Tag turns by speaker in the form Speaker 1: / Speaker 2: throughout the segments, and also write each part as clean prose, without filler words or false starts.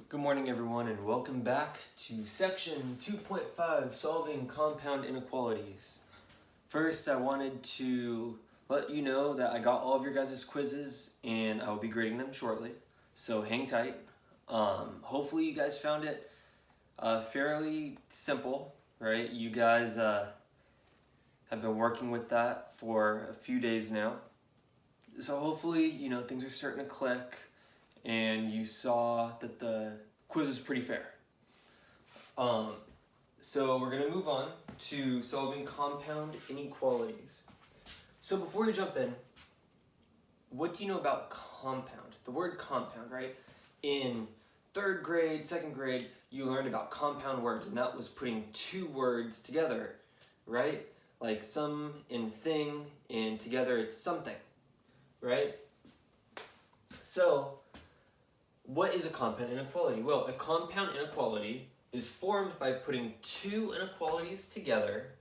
Speaker 1: Good morning everyone and welcome back to section 2.5, solving compound inequalities. First, I wanted to let you know that I got all of your guys' quizzes and I will be grading them shortly, so hang tight. Hopefully you guys found it fairly simple, right? You guys have been working with that for a few days now. So hopefully, things are starting to click and you saw that the quiz is pretty fair. So we're gonna move on to solving compound inequalities. So before we jump in, what do you know about compound? The word compound, right? In third grade, second grade, you learned about compound words, and that was putting two words together, right? Like some and thing, and together it's something, right? So, what is a compound inequality? Well, a compound inequality is formed by putting two inequalities together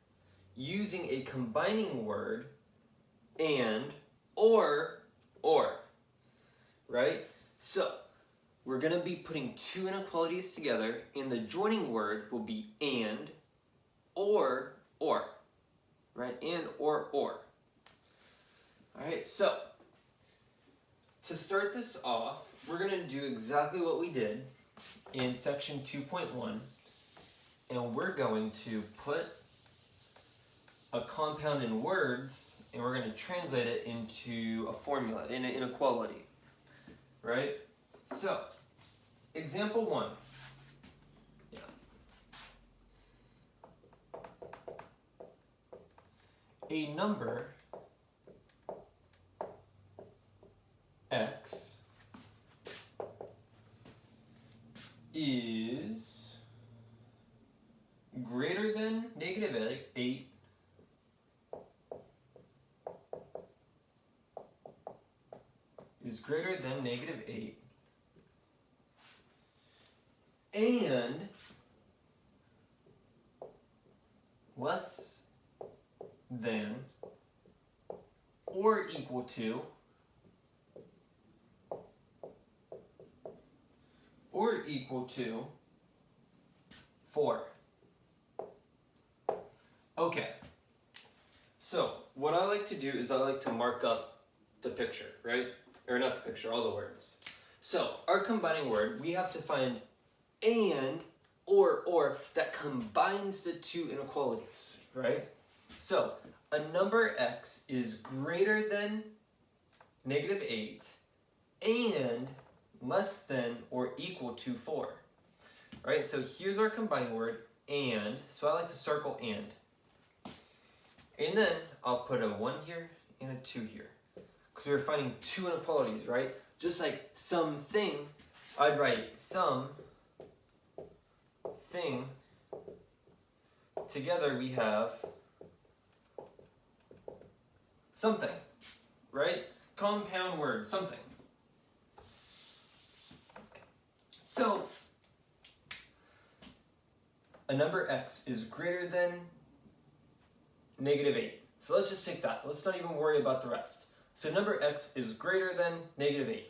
Speaker 1: using a combining word and, or, right? So, we're going to be putting two inequalities together and the joining word will be and, or, right? And, or. Alright, so, to start this off, we're going to do exactly what we did in section 2.1, and we're going to put a compound in words, and we're going to translate it into a formula, in an inequality, right? So, example 1. A number x is greater than negative 8 is greater than negative 8 and less than or equal to 4. Okay, so what I like to do is I like to mark up the picture, right? Or not the picture, all the words. So our combining word, we have to find and or that combines the two inequalities, right? So a number x is greater than negative 8 and less than or equal to 4. Right, so here's our combining word, and. So I like to circle and. And then I'll put a 1 here and a 2 here. Because we're finding two inequalities, right? Just like something, I'd write some thing. Together we have something, right? Compound word, something. So, a number x is greater than negative 8. So let's just take that. Let's not even worry about the rest. So number x is greater than negative 8.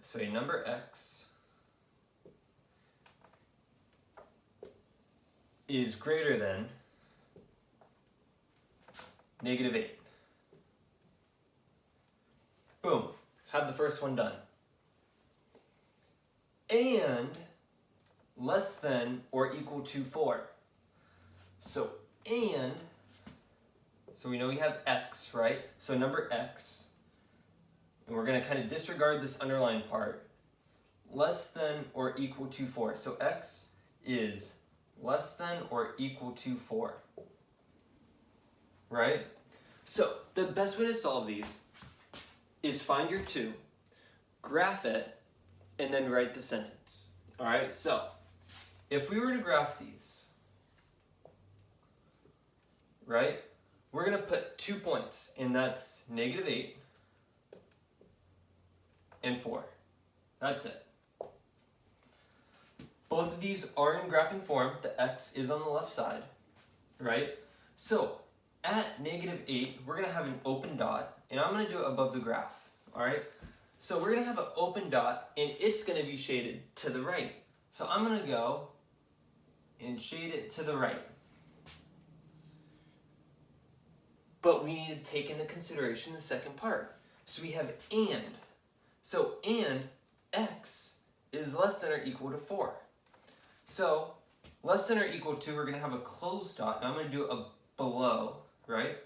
Speaker 1: So a number x is greater than negative 8. Boom. Have the first one done. And less than or equal to 4. So we know we have x, right? So number x, and we're going to kind of disregard this underlined part, less than or equal to 4. So x is less than or equal to 4, right? So the best way to solve these is find your 2, graph it, and then write the sentence. All right, so if we were to graph these, right, we're going to put 2 points, and that's negative 8 and 4. That's it. Both of these are in graphing form. The x is on the left side, right? So at negative 8, we're going to have an open dot, and I'm going to do it above the graph, all right? So we're going to have an open dot, and it's going to be shaded to the right. So I'm going to go and shade it to the right. But we need to take into consideration the second part. So we have and. So and x is less than or equal to 4. So less than or equal to, we're going to have a closed dot, and I'm going to do a below, right?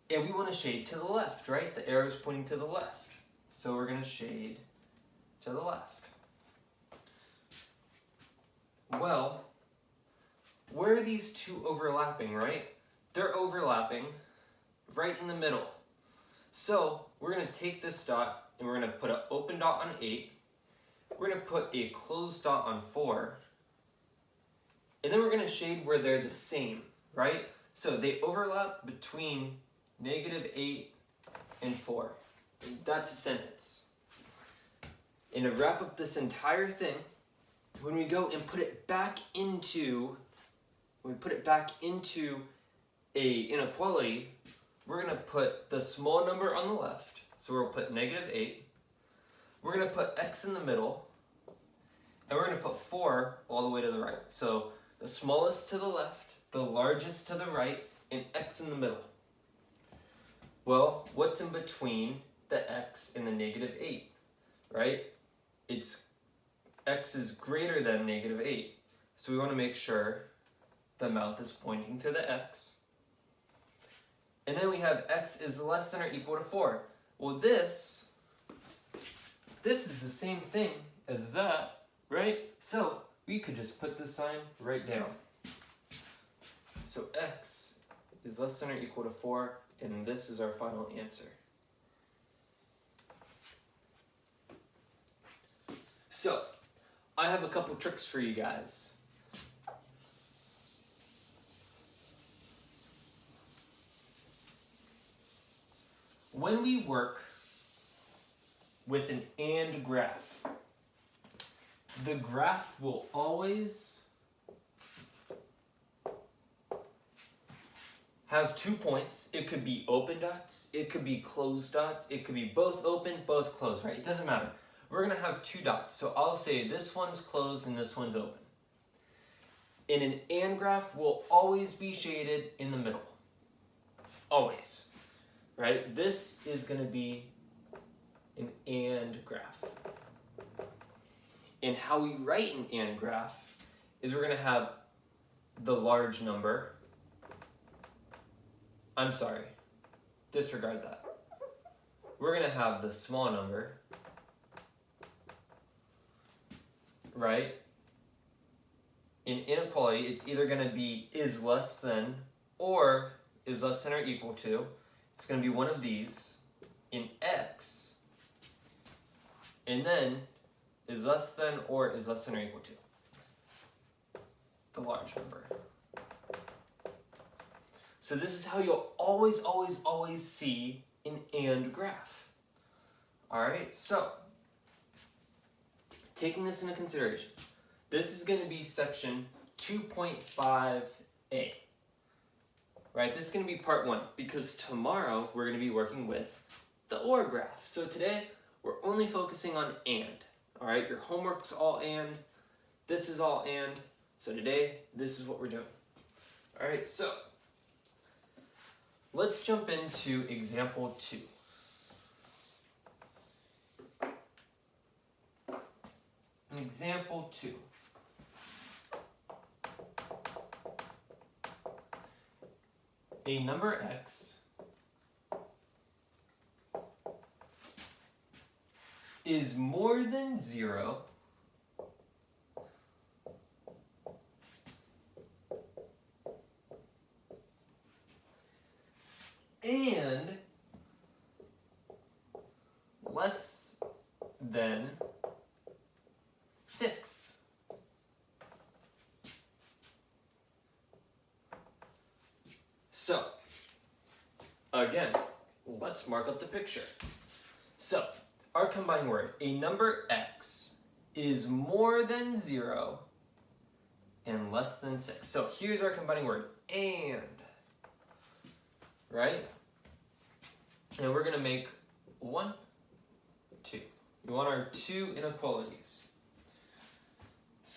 Speaker 1: And we want to shade to the left, right? The arrow is pointing to the left. So we're going to shade to the left. Well, where are these two overlapping, right? They're overlapping right in the middle. So we're going to take this dot and we're going to put an open dot on 8. We're going to put a closed dot on 4. And then we're going to shade where they're the same, right? So they overlap between -8 and 4. That's a sentence. And to wrap up this entire thing, when we go and put it back into, a inequality, we're going to put the small number on the left. So we'll put -8. We're going to put x in the middle. And we're going to put 4 all the way to the right. So the smallest to the left, the largest to the right, and x in the middle. Well, what's in between the x and the -8, right? It's x is greater than -8. So we want to make sure the mouth is pointing to the x. And then we have x is less than or equal to 4. Well, this is the same thing as that, right? So we could just put this sign right down. So x is less than or equal to 4, and this is our final answer. So, I have a couple tricks for you guys. When we work with an and graph, the graph will always have 2 points. It could be open dots, it could be closed dots, it could be both open, both closed, right? It doesn't matter. We're going to have 2 dots. So I'll say this one's closed and this one's open. In an and graph, will always be shaded in the middle. Always. Right? This is going to be an and graph. And how we write an and graph is we're going to have the large number. I'm sorry. Disregard that. We're going to have the small number. Right? In inequality, it's either going to be is less than or is less than or equal to. It's going to be one of these. In x, and then is less than or is less than or equal to the large number. So this is how you'll always, always, always see an and graph. All right, so taking this into consideration, this is going to be section 2.5a. Right, this is going to be part 1 because tomorrow we're going to be working with the or graph. So today we're only focusing on and. All right, your homework's all and, this is all and. So today this is what we're doing. All right, so let's jump into example 2. Example 2. A number x is more than 0 and less than 6. So, again, let's mark up the picture. So, our combined word, a number x is more than 0 and less than 6. So here's our combining word, and, right? And we're going to make 1, 2. We want our 2 inequalities.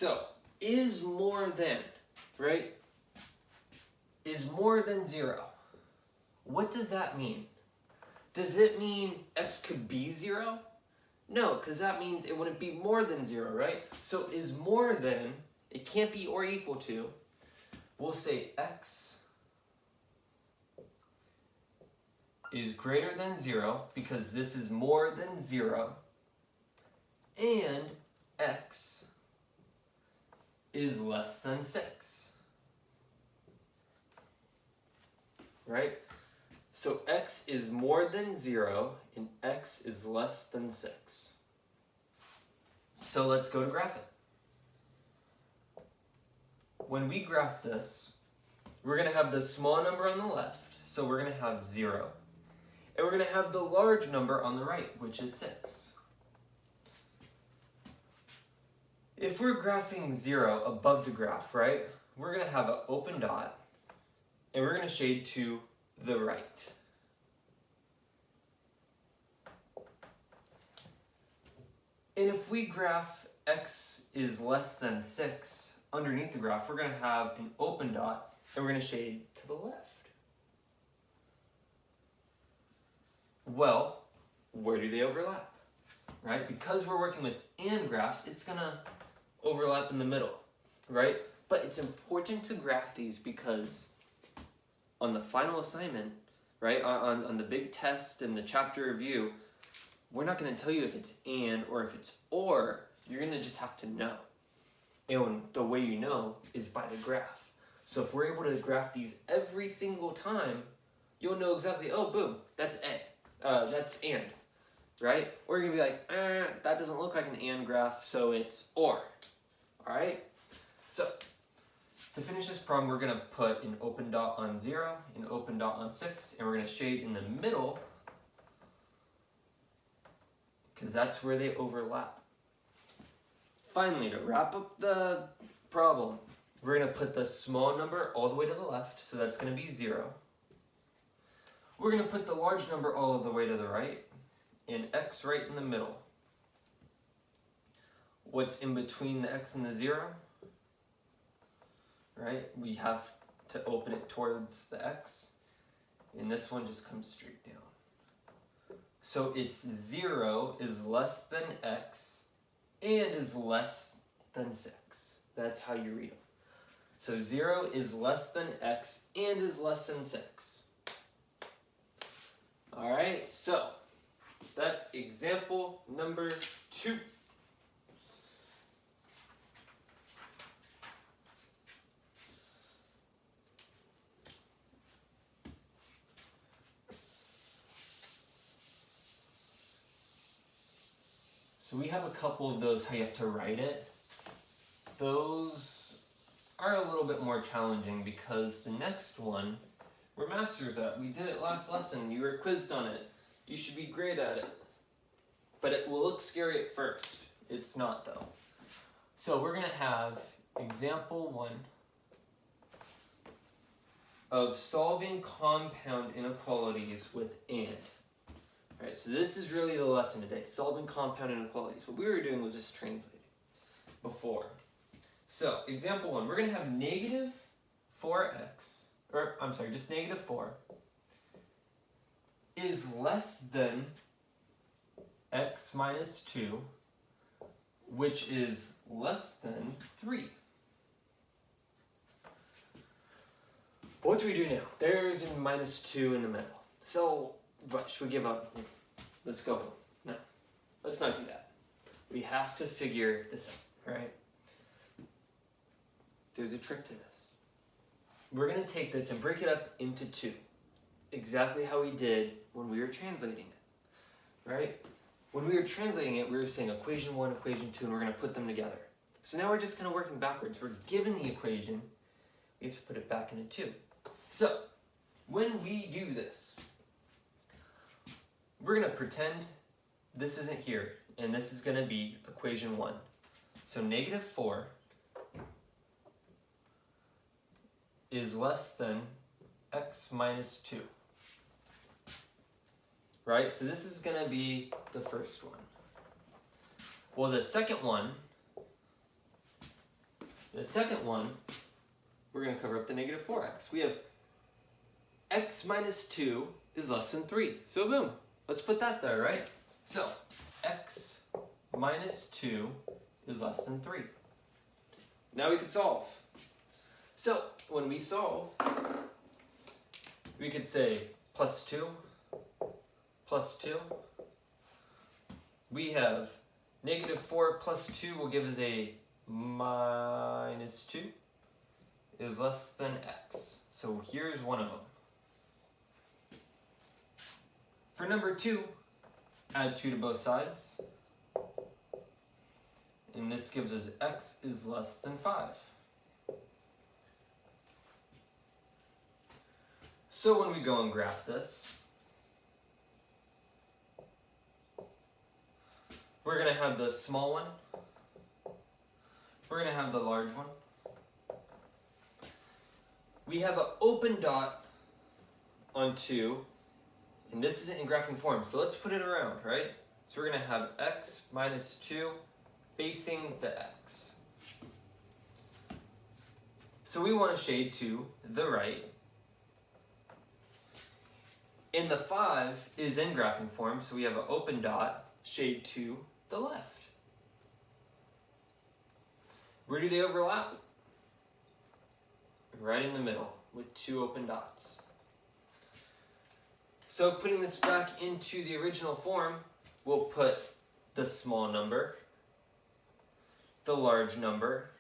Speaker 1: So, is more than, right? Is more than 0. What does that mean? Does it mean x could be 0? No, because that means it wouldn't be more than 0, right? So is more than, it can't be or equal to, we'll say x is greater than 0 because this is more than 0, and x is less than 6, right? So x is more than 0 and x is less than 6. So let's go to graph it. When we graph this, we're going to have the small number on the left, so we're going to have 0. And we're going to have the large number on the right, which is 6. If we're graphing 0 above the graph, right, we're going to have an open dot, and we're going to shade to the right. And if we graph x is less than 6 underneath the graph, we're going to have an open dot, and we're going to shade to the left. Well, where do they overlap? Right? Because we're working with and graphs, it's going to overlap in the middle, right? But it's important to graph these because on the final assignment, right, on the big test and the chapter review, we're not going to tell you if it's and or if it's or. You're going to just have to know. And the way you know is by the graph. So if we're able to graph these every single time, you'll know exactly, oh, boom, that's that's and, right? Or you're going to be like, that doesn't look like an and graph, so it's or. All right? So to finish this problem, we're going to put an open dot on 0, an open dot on 6, and we're going to shade in the middle because that's where they overlap. Finally, to wrap up the problem, we're going to put the small number all the way to the left, so that's going to be 0. We're going to put the large number all the way to the right, and x right in the middle. What's in between the x and the 0? Right? We have to open it towards the x, and this one just comes straight down. So it's 0 is less than x and is less than 6. That's how you read them. So 0 is less than x and is less than 6. All right, so that's example number 2. So we have a couple of those how you have to write it. Those are a little bit more challenging because the next one, we're masters at. We did it last lesson. You were quizzed on it. You should be great at it. But it will look scary at first. It's not though. So we're going to have example 1 of solving compound inequalities with and. All right, so this is really the lesson today, solving compound inequalities. What we were doing was just translating before. So, example 1, we're going to have negative 4x, or I'm sorry, just negative 4 is less than x minus 2, which is less than 3. What do we do now? There's a minus 2 in the middle. So, what, should we give up? Let's go. No, let's not do that. We have to figure this out, right? There's a trick to this. We're going to take this and break it up into 2. Exactly how we did when we were translating it, right? When we were translating it, we were saying equation 1, equation 2, and we're going to put them together. So now we're just kind of working backwards. We're given the equation, we have to put it back into 2. So, when we do this, we're going to pretend this isn't here, and this is going to be equation 1. So negative 4 is less than x minus 2. Right? So this is going to be the first one. Well, the second one The second one, we're going to cover up the negative 4x. We have x minus 2 is less than 3. So boom, let's put that there, right? So x minus 2 is less than 3. Now we could solve. So when we solve, we could say plus 2, plus 2. We have negative 4 plus 2 will give us a minus 2 is less than x. So here's one of them. For number 2, add 2 to both sides. And this gives us x is less than 5. So when we go and graph this, we're going to have the small one. We're going to have the large one. We have an open dot on 2, and this isn't in graphing form, so let's put it around, right? So we're going to have x minus 2 facing the x. So we want to shade to the right. And the 5 is in graphing form, so we have an open dot, shade to the left. Where do they overlap? Right in the middle with 2 open dots. So putting this back into the original form, we'll put the small number, the large number,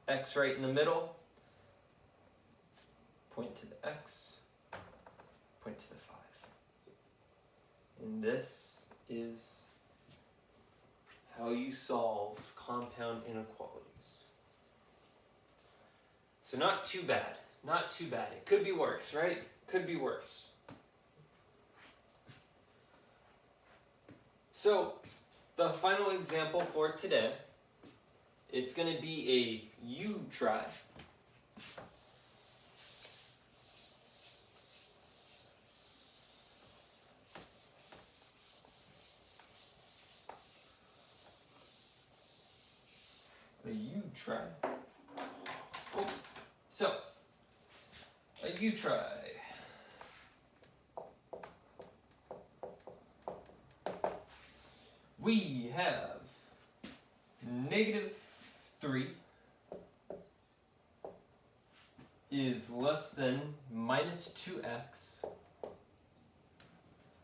Speaker 1: x right in the middle, point to the x, point to the 5. And this is how you solve compound inequalities. So not too bad, not too bad. It could be worse, right? Could be worse. So the final example for today, it's going to be a you try. A you try. Oh. So, a you try. We have negative 3 is less than minus 2x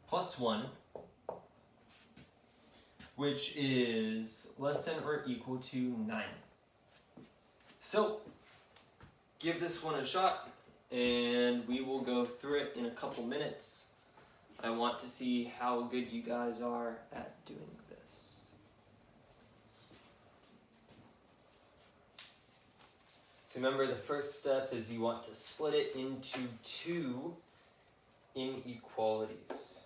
Speaker 1: plus 1, which is less than or equal to 9. So, give this one a shot, and we will go through it in a couple minutes. I want to see how good you guys are at doing this. So remember, the first step is you want to split it into 2 inequalities.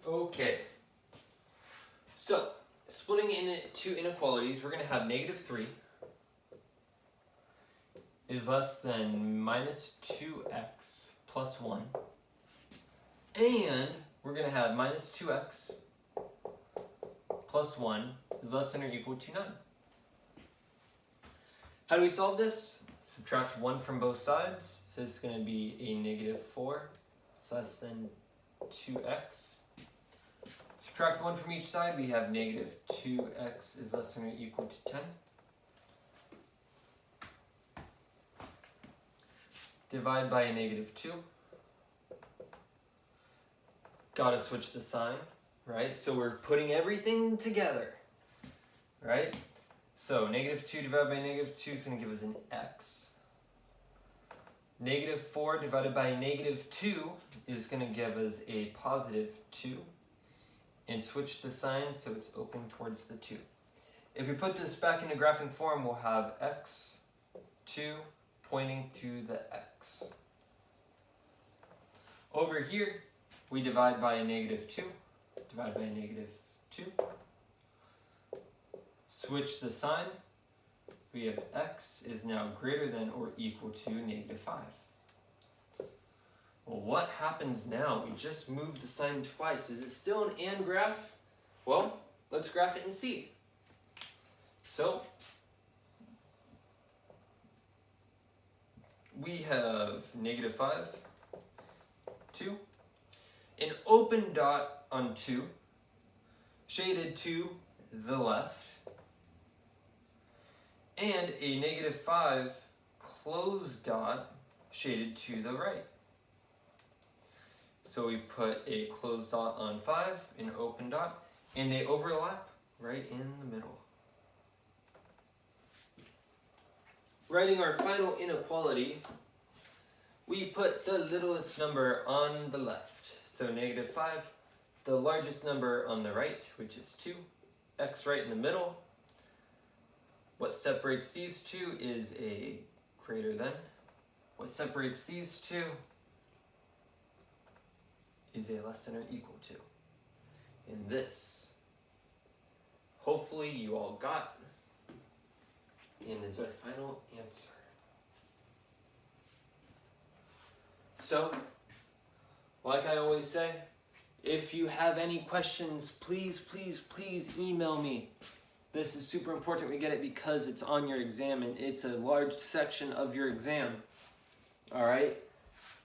Speaker 1: Okay, so splitting into inequalities, we're going to have negative 3 is less than minus 2x plus 1, and we're going to have minus 2x plus 1 is less than or equal to 9. How do we solve this? Subtract 1 from both sides, so it's going to be a negative 4, it's less than 2x. Subtract 1 from each side, we have negative 2x is less than or equal to 10. Divide by a negative 2. Gotta switch the sign, right? So we're putting everything together, right? So negative 2 divided by negative 2 is going to give us an x. Negative 4 divided by negative 2 is going to give us a positive 2. And switch the sign so it's open towards the 2. If we put this back into graphing form, we'll have x2 pointing to the x. Over here, we divide by a -2. Divide by a -2. Switch the sign. We have x is now greater than or equal to -5. Well, what happens now? We just moved the sign twice. Is it still an and graph? Well, let's graph it and see. So, we have -5, 2, an open dot on 2, shaded to the left, and a -5 closed dot shaded to the right. So we put a closed dot on 5, an open dot, and they overlap right in the middle. Writing our final inequality, we put the littlest number on the left. So -5, the largest number on the right, which is 2, x right in the middle. What separates these two is a greater than. What separates these two is a less than or equal to. And this, hopefully you all got, and is our final answer. So, like I always say, if you have any questions, please, please, please email me. This is super important we get it because it's on your exam and it's a large section of your exam. All right?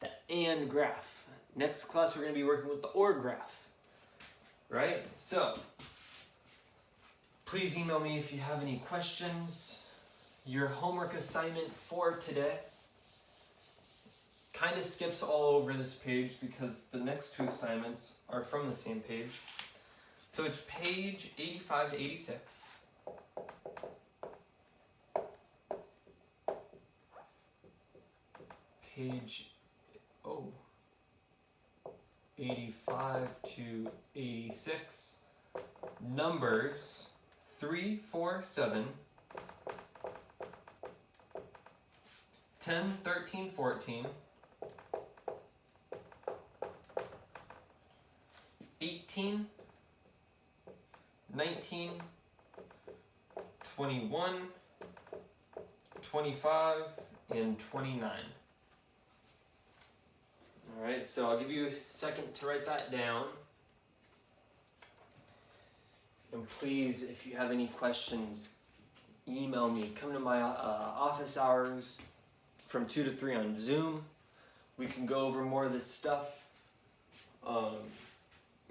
Speaker 1: The and graph. Next class we're going to be working with the or graph. Right? So, please email me if you have any questions. Your homework assignment for today kind of skips all over this page because the next two assignments are from the same page. So it's page 85 to 86. Page 85 to 86. Numbers 3, 4, 7, 10, 13, 14, 18, 19, 21, 25, and 29. Alright, so I'll give you a second to write that down. And please, if you have any questions, email me. Come to my office hours from 2 to 3 on Zoom. We can go over more of this stuff.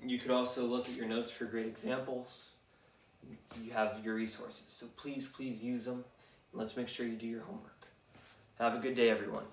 Speaker 1: You could also look at your notes for great examples. You have your resources. So please, please use them. Let's make sure you do your homework. Have a good day, everyone.